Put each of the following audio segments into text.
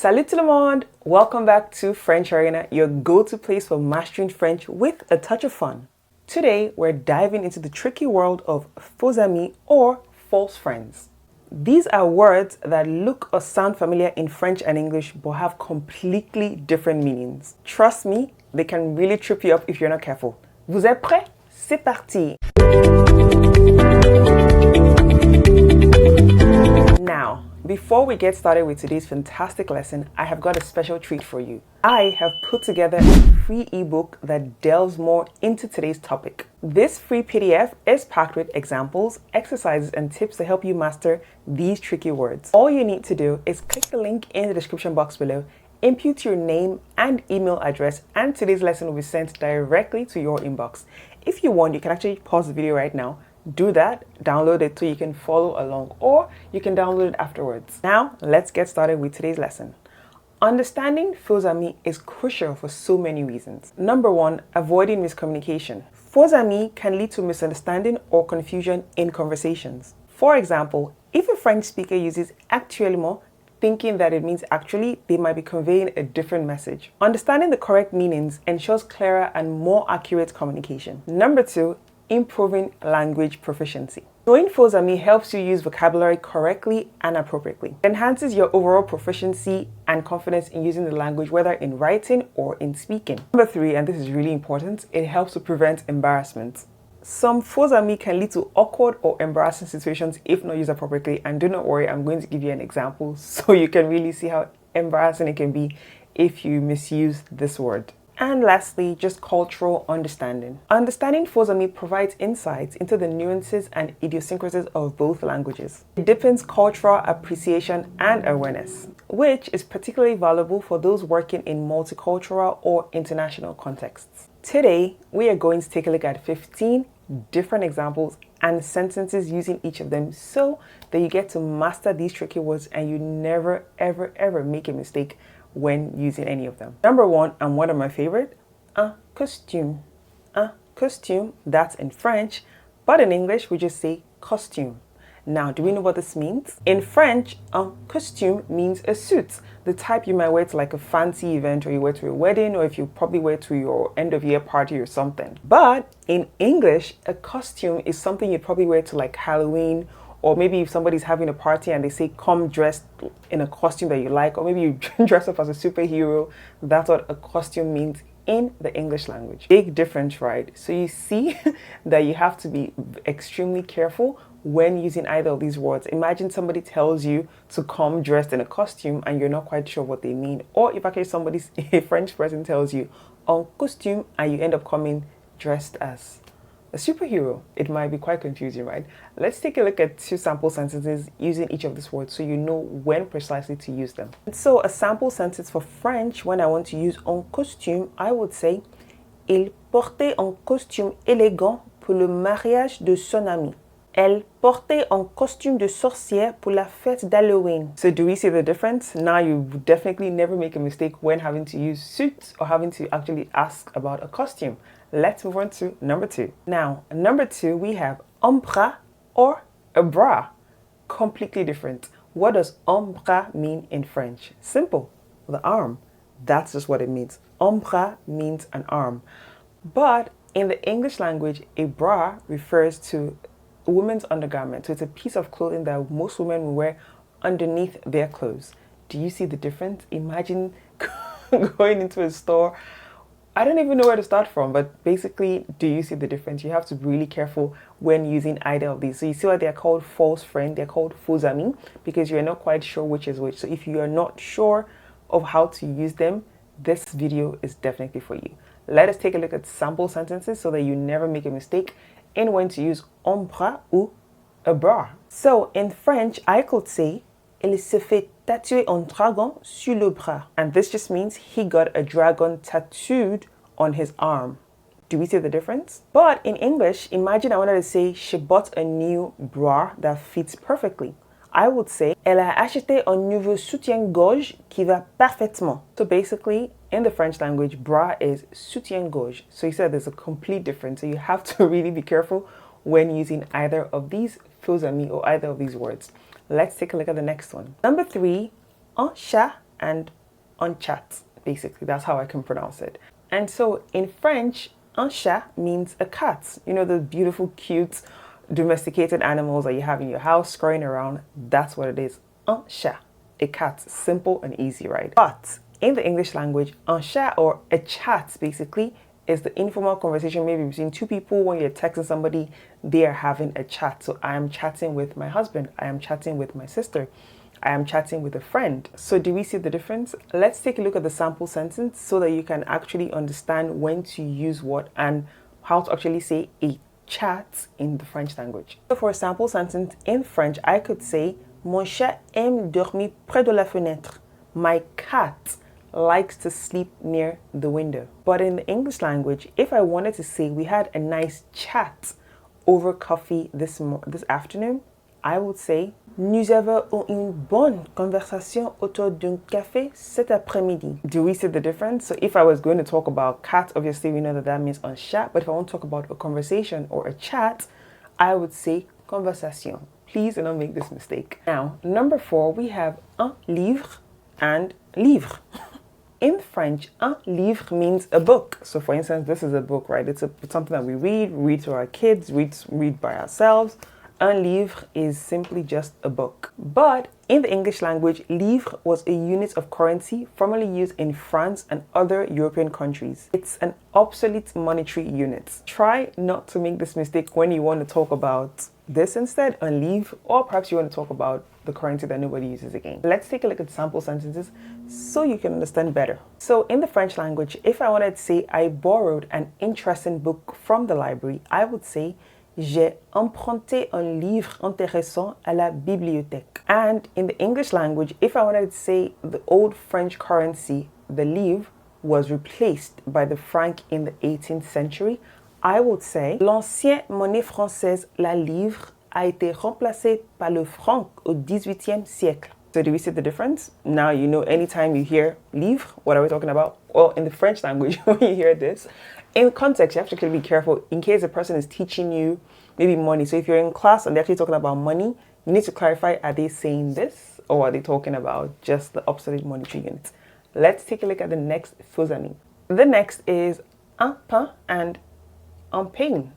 Salut tout le monde! Welcome back to FrenchArena, your go-to place for mastering French with a touch of fun. Today, we're diving into the tricky world of faux-amis or false friends. These are words that look or sound familiar in French and English but have completely different meanings. Trust me, they can really trip you up if you're not careful. Vous êtes prêts? C'est parti! Now, before we get started with today's fantastic lesson, I have got a special treat for you. I have put together a free ebook that delves more into today's topic. This free PDF is packed with examples, exercises, and tips to help you master these tricky words. All you need to do is click the link in the description box below, input your name and email address, and today's lesson will be sent directly to your inbox. If you want, you can actually pause the video right now, do that, download it so you can follow along, or you can download it afterwards. Now, let's get started with today's lesson. Understanding faux-amis is crucial for so many reasons. Number one, avoiding miscommunication. Faux-amis can lead to misunderstanding or confusion in conversations. For example, if a French speaker uses actuellement, thinking that it means actually, they might be conveying a different message. Understanding the correct meanings ensures clearer and more accurate communication. Number two, improving language proficiency. Knowing faux-amis helps you use vocabulary correctly and appropriately. It enhances your overall proficiency and confidence in using the language, whether in writing or in speaking. Number three, and this is really important, it helps to prevent embarrassment. Some faux-amis can lead to awkward or embarrassing situations if not used appropriately, and do not worry, I'm going to give you an example so you can really see how embarrassing it can be if you misuse this word. And lastly, just cultural understanding. Understanding faux-amis provides insights into the nuances and idiosyncrasies of both languages. It deepens cultural appreciation and awareness, which is particularly valuable for those working in multicultural or international contexts. Today, we are going to take a look at 15 different examples and sentences using each of them so that you get to master these tricky words and you never, ever make a mistake when using any of them. Number one, and one of my favorite, un costume. Un costume, that's in French, but in English we just say costume. Now, do we know what this means? In French, un costume means a suit, the type you might wear to like a fancy event, or you wear to a wedding, or if you probably wear to your end of year party or something. But in English, a costume is something you probably wear to like Halloween, or maybe if somebody's having a party and they say come dressed in a costume that you like, or maybe you dress up as a superhero. That's what a costume means in the English language. Big difference, right? So you see that you have to be extremely careful when using either of these words. Imagine somebody tells you to come dressed in a costume and you're not quite sure what they mean. Or if actually a French person tells you en costume and you end up coming dressed as a superhero, it might be quite confusing, right? Let's take a look at two sample sentences using each of these words so you know when precisely to use them. And so a sample sentence for French, when I want to use en costume, I would say Il portait un costume élégant pour le mariage de son ami. Elle portait un costume de sorcière pour la fête d'Halloween. So do we see the difference? Now you definitely never make a mistake when having to use suits or having to actually ask about a costume. Let's move on to number two. Now, number two, we have un bras or a bras. Completely different. What does un bras mean in French? Simple, the arm. That's just what it means. Un bras means an arm. But in the English language, a bra refers to a woman's undergarment. So it's a piece of clothing that most women will wear underneath their clothes. Do you see the difference? Imagine going into a store. I don't even know where to start from, but basically, do you see the difference? You have to be really careful when using either of these. So you see why they're called false friend, they're called faux-amis, because you're not quite sure which is which. So if you are not sure of how to use them, this video is definitely for you. Let us take a look at sample sentences so that you never make a mistake in when to use un bras ou a bras. So in French, I could say, il se fait tatouer un dragon sur le bras. And this just means he got a dragon tattooed on his arm. Do we see the difference? But in English, imagine I wanted to say she bought a new bra that fits perfectly. I would say, elle a acheté un nouveau soutien-gorge qui va parfaitement. So basically, in the French language, bra is soutien-gorge. So you said there's a complete difference. So you have to really be careful when using either of these faux-amis or either of these words. Let's take a look at the next one. Number 3, Onchat and Onchat. Basically, that's how I can pronounce it. And so in French, Onchat means a cat. You know, the beautiful, cute, domesticated animals that you have in your house scurrying around. That's what it is. Onchat, a cat. Simple and easy, right? But in the English language, Onchat, or a chat, basically, is the informal conversation maybe between two people. When you're texting somebody, they are having a chat. So I am chatting with my husband. I am chatting with my sister. I am chatting with a friend. So do we see the difference? Let's take a look at the sample sentence so that you can actually understand when to use what and how to actually say a chat in the French language. So for a sample sentence in French, I could say, Mon chat aime dormir près de la fenêtre. My cat likes to sleep near the window. But in the English language, if I wanted to say we had a nice chat over coffee this afternoon, I would say, Nous avons eu une bonne conversation autour d'un café cet après-midi. Do we see the difference? So if I was going to talk about cat, obviously we know that that means Onchat. But if I want to talk about a conversation or a chat, I would say conversation. Please do not make this mistake. Now, number 4, we have un livre and livre. In French, un livre means a book. So for instance, this is a book, right? It's something that we read to our kids, read by ourselves. Un livre is simply just a book. But in the English language, livre was a unit of currency formerly used in France and other European countries. It's an obsolete monetary unit. Try not to make this mistake when you want to talk about this instead, un livre, or perhaps you want to talk about the currency that nobody uses again. Let's take a look at sample sentences so you can understand better. So in the French language, if I wanted to say I borrowed an interesting book from the library, I would say J'ai emprunté un livre intéressant à la bibliothèque. And in the English language, if I wanted to say the old French currency, the livre, was replaced by the franc in the 18th century, I would say l'ancienne monnaie française, la livre, a été remplacée par le franc au 18e siècle. So do we see the difference? Now you know anytime you hear livre, what are we talking about? Well, in the French language, when you hear this, in context, you have to be careful in case a person is teaching you maybe money. So if you're in class and they're actually talking about money, you need to clarify, are they saying this or are they talking about just the obsolete monetary units? Let's take a look at the next FauxAmis. The next is un pain and un pain.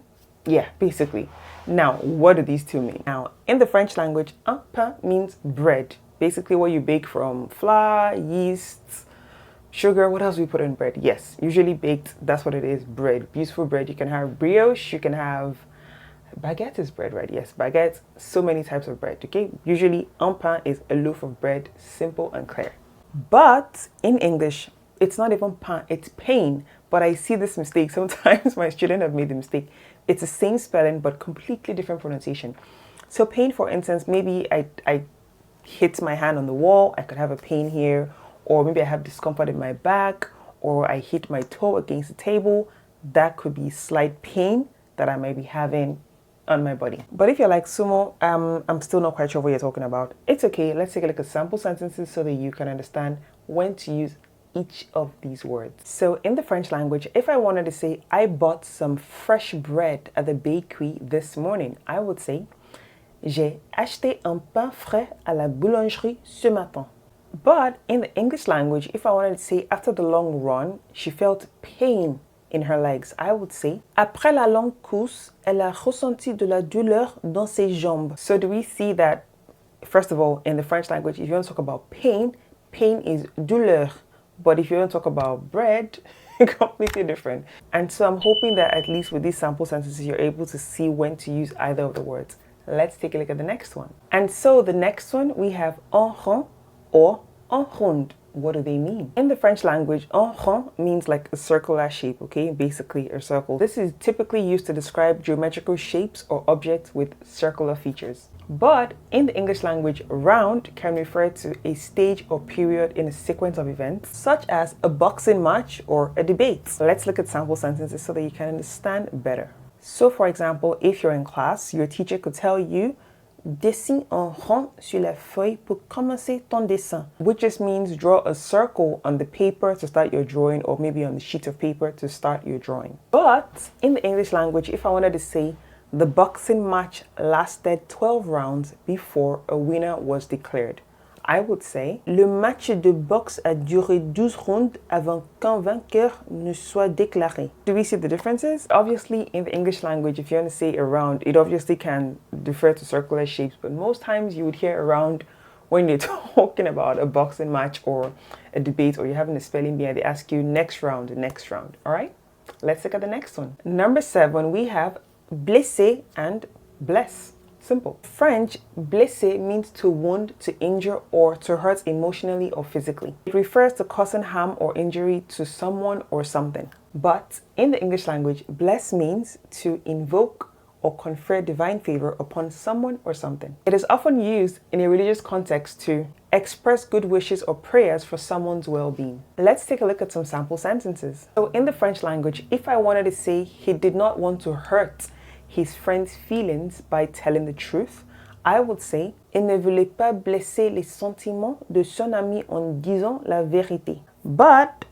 Yeah, basically. Now, what do these two mean? Now, in the French language, un pain means bread. Basically what you bake from flour, yeast, sugar. What else do we put in bread? Yes, usually baked. That's what it is, bread. Beautiful bread. You can have brioche. You can have baguette is bread, right? Yes, baguette. So many types of bread, okay? Usually, un pain is a loaf of bread, simple and clear. But in English, it's not even pain, it's pain. But I see this mistake. Sometimes my students have made the mistake. It's the same spelling, but completely different pronunciation. So pain, for instance, maybe I hit my hand on the wall. I could have a pain here. Or maybe I have discomfort in my back, or I hit my toe against the table. That could be slight pain that I might be having on my body. But if you're like, Sumo, I'm still not quite sure what you're talking about, it's okay. Let's take a look at sample sentences so that you can understand when to use each of these words. So in the French language, if I wanted to say, I bought some fresh bread at the bakery this morning, I would say, J'ai acheté un pain frais à la boulangerie ce matin. But in the English language, if I wanted to say after the long run, she felt pain in her legs, I would say, Après la longue course, elle a ressenti de la douleur dans ses jambes. So do we see that, first of all, in the French language, if you want to talk about pain, pain is douleur. But if you want to talk about bread, completely different. And so I'm hoping that at least with these sample sentences, you're able to see when to use either of the words. Let's take a look at the next one. And so the next one, we have en rond or en ronde. What do they mean? In the French language, en rond means like a circular shape, okay? Basically a circle. This is typically used to describe geometrical shapes or objects with circular features. But in the English language, round can refer to a stage or period in a sequence of events, such as a boxing match or a debate. Let's look at sample sentences so that you can understand better. So for example, if you're in class, your teacher could tell you, Dessine un rond sur la feuille pour commencer ton dessin, which just means draw a circle on the paper to start your drawing, or maybe on the sheet of paper to start your drawing. But in the English language, if I wanted to say the boxing match lasted 12 rounds before a winner was declared, I would say, le match de boxe a duré 12 rounds avant qu'un vainqueur ne soit déclaré. Do we see the differences? Obviously, in the English language, if you want to say a round, it obviously can refer to circular shapes, but most times you would hear a round when you're talking about a boxing match or a debate, or you're having a spelling bee and they ask you next round, all right? Let's look at the next one. Number 7, we have blessé and bless. Simple. French, blessé means to wound, to injure, or to hurt emotionally or physically. It refers to causing harm or injury to someone or something. But in the English language, bless means to invoke or confer divine favor upon someone or something. It is often used in a religious context to express good wishes or prayers for someone's well-being. Let's take a look at some sample sentences. So in the French language, if I wanted to say he did not want to hurt his friend's feelings by telling the truth, I would say il ne voulait pas blesser les sentiments de son ami en disant la vérité. But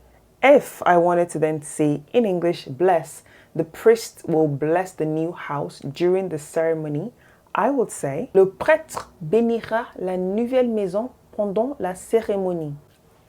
if I wanted to then say in English, bless, the priest will bless the new house during the ceremony, I would say le prêtre bénira la nouvelle maison pendant la cérémonie.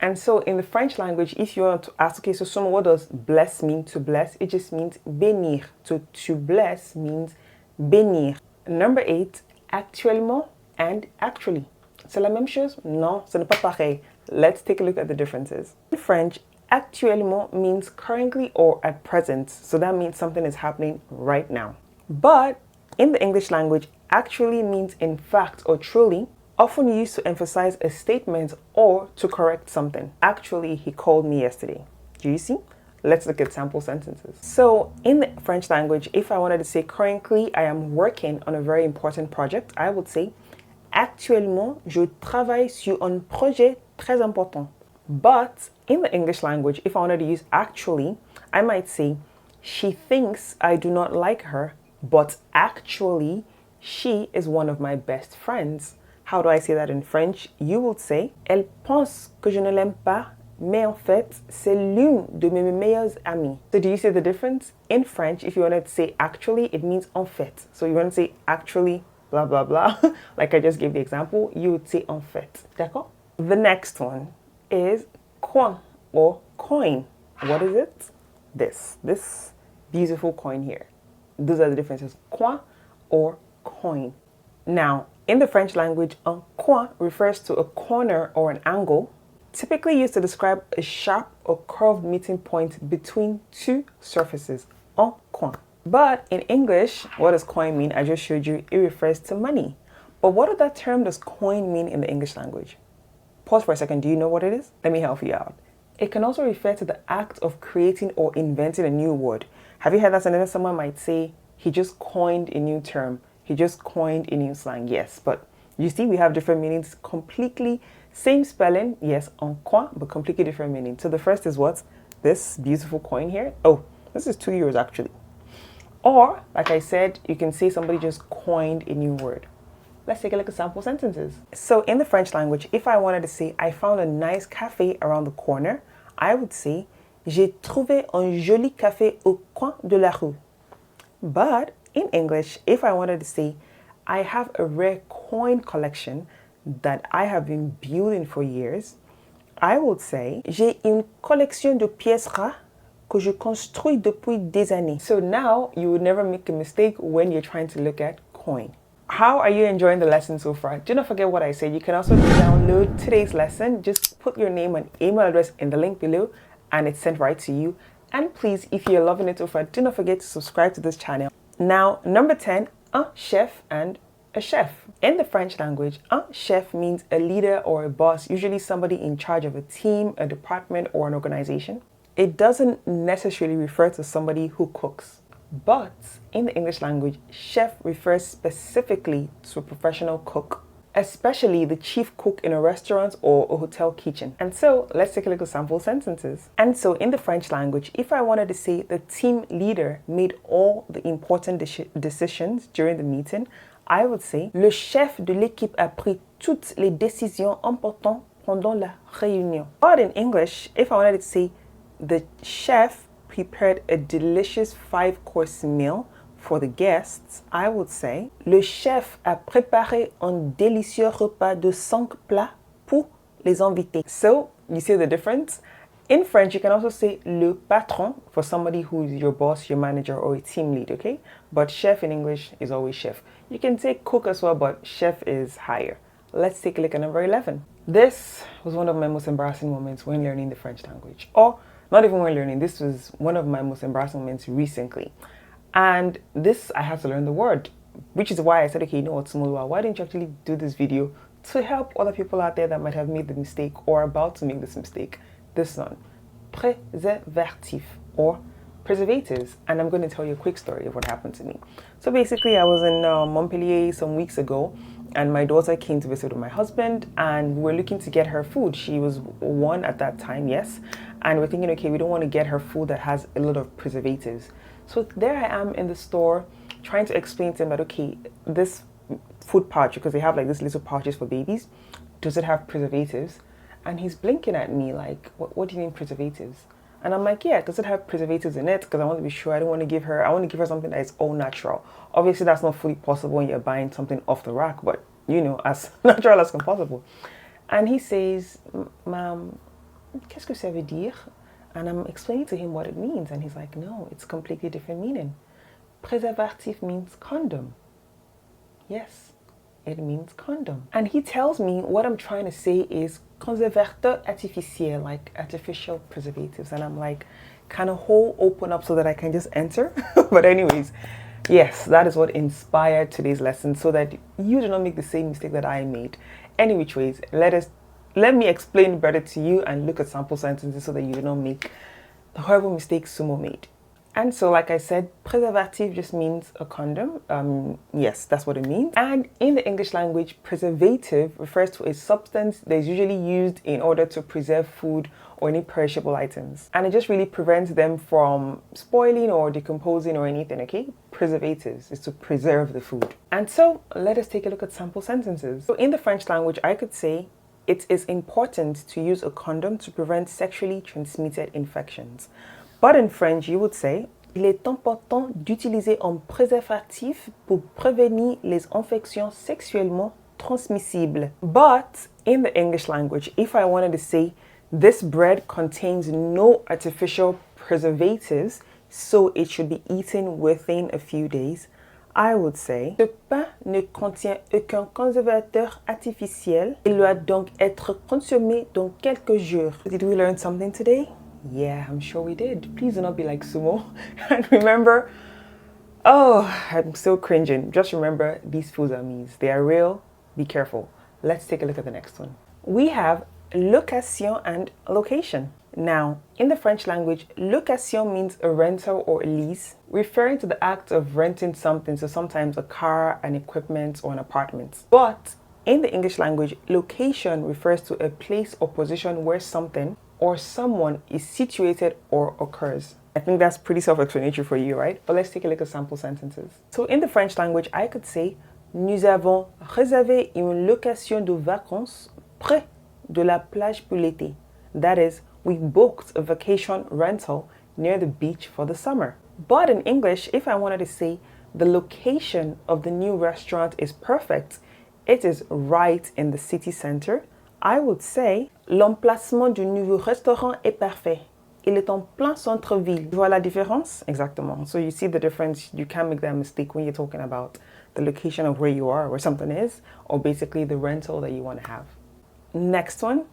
And so in the French language, if you want to ask, okay, so someone, what does bless mean? To bless, it just means bénir. So to bless means bénir. Number 8, actuellement and actually. C'est la même chose? Non, ce n'est pas pareil. Let's take a look at the differences. In French, actuellement means currently or at present. So that means something is happening right now. But in the English language, actually means in fact or truly, often used to emphasize a statement or to correct something. Actually, he called me yesterday. Do you see? Let's look at sample sentences. So in the French language, if I wanted to say currently I am working on a very important project, I would say actuellement je travaille sur un projet très important. But in the English language, if I wanted to use actually, I might say she thinks I do not like her, but actually she is one of my best friends. How do I say that in French? You would say elle pense que je ne l'aime pas, mais en fait, c'est l'une de mes meilleures amies. So do you see the difference? In French, if you wanted to say actually, it means en fait. So you want to say actually, blah, blah, blah. Like I just gave the example, you would say en fait. D'accord? The next one is coin or coin. What is it? This beautiful coin here. Those are the differences. Coin or coin. Now, in the French language, un coin refers to a corner or an angle, typically used to describe a sharp or curved meeting point between two surfaces. Un coin. But in English, what does coin mean? I just showed you, it refers to money. But what that term does coin mean in the English language? Pause for a second. Do you know what it is? Let me help you out. It can also refer to the act of creating or inventing a new word. Have you heard that sentence? Someone might say, he just coined a new term. He just coined a new slang. Yes, but you see we have different meanings. Completely same spelling. Yes, un coin, but completely different meaning. So the first is what? This beautiful coin here. Oh, this is €2 actually. Or, like I said, you can say somebody just coined a new word. Let's take a look at sample sentences. So in the French language, if I wanted to say, I found a nice cafe around the corner, I would say, j'ai trouvé un joli café au coin de la rue. But in English, if I wanted to say, I have a rare coin collection that I have been building for years, I would say, j'ai une collection de pièces rares que je construis depuis des années. So now you would never make a mistake when you're trying to look at coin. How are you enjoying the lesson so far? Do not forget what I said. You can also download today's lesson. Just put your name and email address in the link below and it's sent right to you. And please, if you're loving it so far, do not forget to subscribe to this channel. Now, number 10, un chef and a chef. In the French language, un chef means a leader or a boss, usually somebody in charge of a team, a department, or an organization. It doesn't necessarily refer to somebody who cooks. But in the English language, chef refers specifically to a professional cook, especially the chief cook in a restaurant or a hotel kitchen. And so let's take a look at sample sentences. And so in the French language, if I wanted to say the team leader made all the important decisions during the meeting, I would say le chef de l'équipe a pris toutes les décisions importantes pendant la réunion. But in English, if I wanted to say the chef prepared a delicious 5-course meal for the guests, I would say le chef a préparé un délicieux repas de 5 plats pour les invités. So, you see the difference? In French, you can also say le patron for somebody who's your boss, your manager, or a team lead, okay? But chef in English is always chef. You can say cook as well, but chef is higher. Let's take a look at number 11. This was one of my most embarrassing moments when learning the French language. Or not even when learning, this was one of my most embarrassing moments recently. And this, I had to learn the word, which is why I said, okay, you know what, Smulwa, why didn't you actually do this video to help other people out there that might have made the mistake or about to make this mistake? This one, Preservative or preservatives. And I'm going to tell you a quick story of what happened to me. So basically, I was in Montpellier some weeks ago, and my daughter came to visit with my husband, and we were looking to get her food. She was 1 at that time, yes. And we're thinking, okay, we don't want to get her food that has a lot of preservatives. So there I am in the store trying to explain to him that, okay, this food pouch, because they have like this little pouches for babies, does it have preservatives? And he's blinking at me like, what do you mean preservatives? And I'm like, yeah, does it have preservatives in it? Because I want to be sure. I want to give her something that is all natural. Obviously, that's not fully possible when you're buying something off the rack, but you know, as natural as possible. And he says, Ma'am, qu'est-ce que ça veut dire? And I'm explaining to him what it means. And he's like, no, it's completely different meaning. Preservative means condom. Yes, it means condom. And he tells me what I'm trying to say is conservateur artificiel, like artificial preservatives. And I'm like, kind of hole open up so that I can just enter. But anyways, yes, that is what inspired today's lesson, so that you do not make the same mistake that I made. Any which ways, let me explain better to you and look at sample sentences so that you do not make the horrible mistakes Sumo made. And so, like I said, preservative just means a condom. Yes, that's what it means. And in the English language, preservative refers to a substance that is usually used in order to preserve food or any perishable items. And it just really prevents them from spoiling or decomposing or anything, okay? Preservatives is to preserve the food. And so, let us take a look at sample sentences. So in the French language, I could say, it is important to use a condom to prevent sexually transmitted infections. But in French, you would say, il est important d'utiliser un préservatif pour prévenir les infections sexuellement transmissibles. But in the English language, if I wanted to say, this bread contains no artificial preservatives, so it should be eaten within a few days, I would say, ce pain ne contient aucun conservateur artificiel. Il doit donc être consommé dans quelques jours. Did we learn something today? Yeah, I'm sure we did. Please do not be like Sumo. And remember, oh, I'm so cringing. Just remember these FauxAmis. They are real. Be careful. Let's take a look at the next one. We have location and location. Now, in the French language, location means a rental or a lease, referring to the act of renting something, so sometimes a car, an equipment, or an apartment. But in the English language, location refers to a place or position where something or someone is situated or occurs. I think that's pretty self-explanatory for you, right? But let's take a look at sample sentences. So in the French language, I could say, nous avons réservé une location de vacances près de la plage pour l'été. That is, we booked a vacation rental near the beach for the summer. But in English, if I wanted to say the location of the new restaurant is perfect, it is right in the city center, I would say, l'emplacement du nouveau restaurant est parfait. Il est en plein centre-ville. Tu vois la différence? Exactement. So you see the difference. You can't make that mistake when you're talking about the location of where you are, where something is, or basically the rental that you want to have. Next one,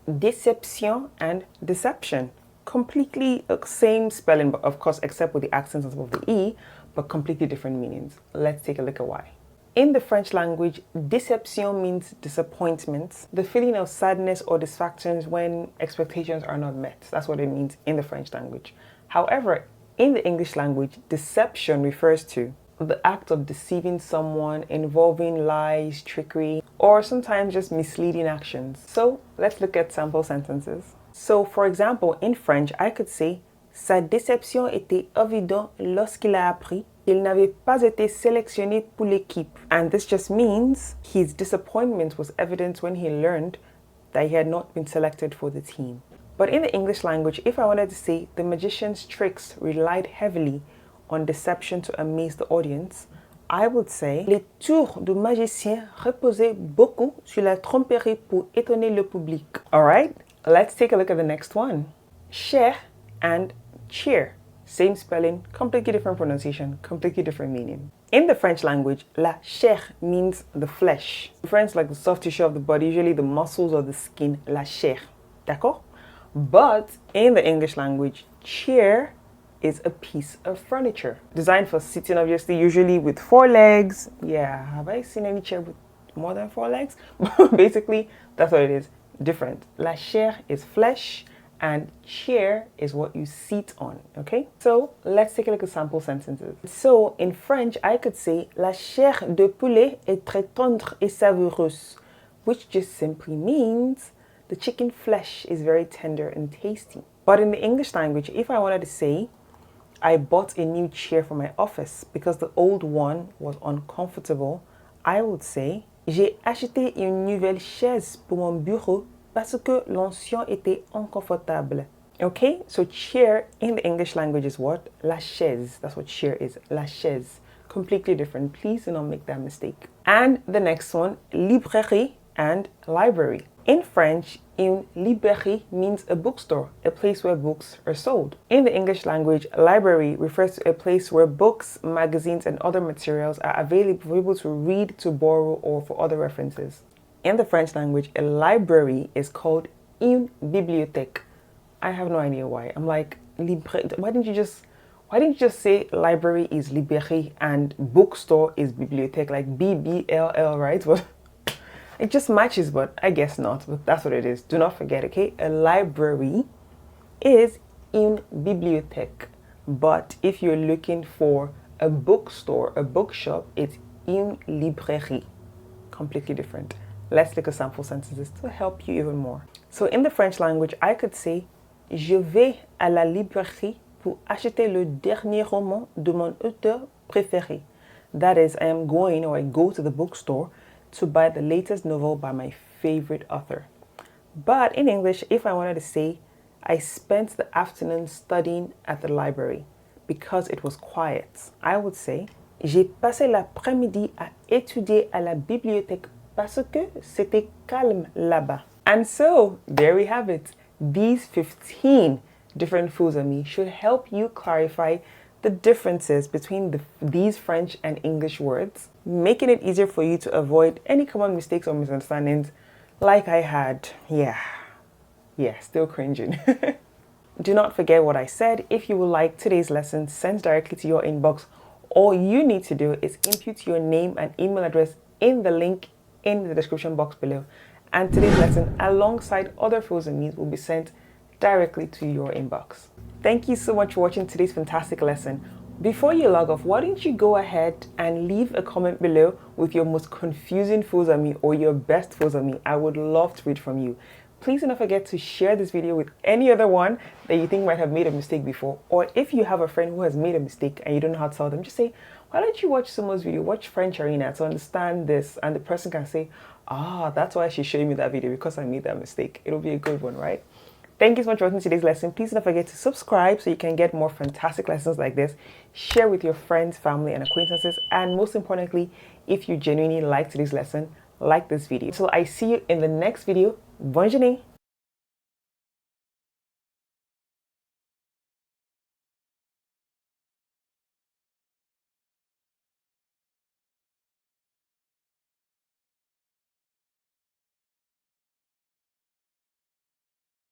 déception and deception. Completely same spelling, but of course, except with the accents above the E, but completely different meanings. Let's take a look at why. In the French language, déception means disappointment, the feeling of sadness or dissatisfaction when expectations are not met. That's what it means in the French language. However, in the English language, deception refers to the act of deceiving someone involving lies, trickery, or sometimes just misleading actions. So let's look at sample sentences. So for example, in French, I could say, sa déception était évidente lorsqu'il a appris qu'il n'avait pas été sélectionné pour l'équipe. And this just means his disappointment was evident when he learned that he had not been selected for the team. But in the English language, if I wanted to say the magician's tricks relied heavily on deception to amaze the audience, I would say les tours du magicien reposaient beaucoup sur la tromperie pour étonner le public. Alright, let's take a look at the next one. Chair and cheer. Same spelling, completely different pronunciation, completely different meaning. In the French language, la chair means the flesh. In French, like the soft tissue of the body, usually the muscles or the skin, la chair. D'accord? But in the English language, chair is a piece of furniture. Designed for sitting, obviously, usually with 4 legs. Yeah, have I seen any chair with more than 4 legs? Basically, that's what it is. Different. La chair is flesh and chair is what you sit on, okay? So let's take a look at sample sentences. So in French, I could say la chair de poulet est très tendre et savoureuse, which just simply means the chicken flesh is very tender and tasty. But in the English language, if I wanted to say I bought a new chair for my office because the old one was uncomfortable, I would say j'ai acheté une nouvelle chaise pour mon bureau parce que l'ancien était inconfortable. Okay, so chair in the English language is what? La chaise. That's what chair is. La chaise. Completely different. Please do not make that mistake. And the next one, librairie and library. In French, une librairie means a bookstore, a place where books are sold. In the English language, library refers to a place where books, magazines, and other materials are available for people to read, to borrow, or for other references. In the French language, a library is called une bibliothèque. I have no idea why. I'm like, why didn't you just say library is librairie and bookstore is bibliothèque, like BBLL, right? Well, it just matches, but I guess not. But that's what it is. Do not forget, okay? A library is une bibliothèque. But if you're looking for a bookstore, a bookshop, it's une librairie. Completely different. Let's look at sample sentences to help you even more. So in the French language, I could say je vais à la librairie pour acheter le dernier roman de mon auteur préféré. That is, I am going, or I go to the bookstore to buy the latest novel by my favorite author. But in English, if I wanted to say I spent the afternoon studying at the library because it was quiet, I would say j'ai passé l'après-midi à étudier à la bibliothèque parce que c'était calme là-bas. And so, there we have it. These 15 different FauxAmis should help you clarify the differences between these French and English words, making it easier for you to avoid any common mistakes or misunderstandings like I had. Yeah, still cringing. Do not forget what I said. If you would like today's lesson sent directly to your inbox, all you need to do is input your name and email address in the link in the description box below. And today's lesson, alongside other FauxAmis, will be sent directly to your inbox. Thank you so much for watching today's fantastic lesson. Before you log off, why don't you go ahead and leave a comment below with your most confusing FauxAmis or your best FauxAmis. I would love to read from you. Please do not forget to share this video with any other one that you think might have made a mistake before. Or if you have a friend who has made a mistake and you don't know how to tell them, just say, why don't you watch someone's video, watch FrenchArena to understand this, and the person can say, that's why she's showing me that video, because I made that mistake. It'll be a good one, right? Thank you so much for watching today's lesson. Please don't forget to subscribe so you can get more fantastic lessons like this. Share with your friends, family, and acquaintances. And most importantly, if you genuinely like today's lesson, like this video. So I see you in the next video. Bonne journée!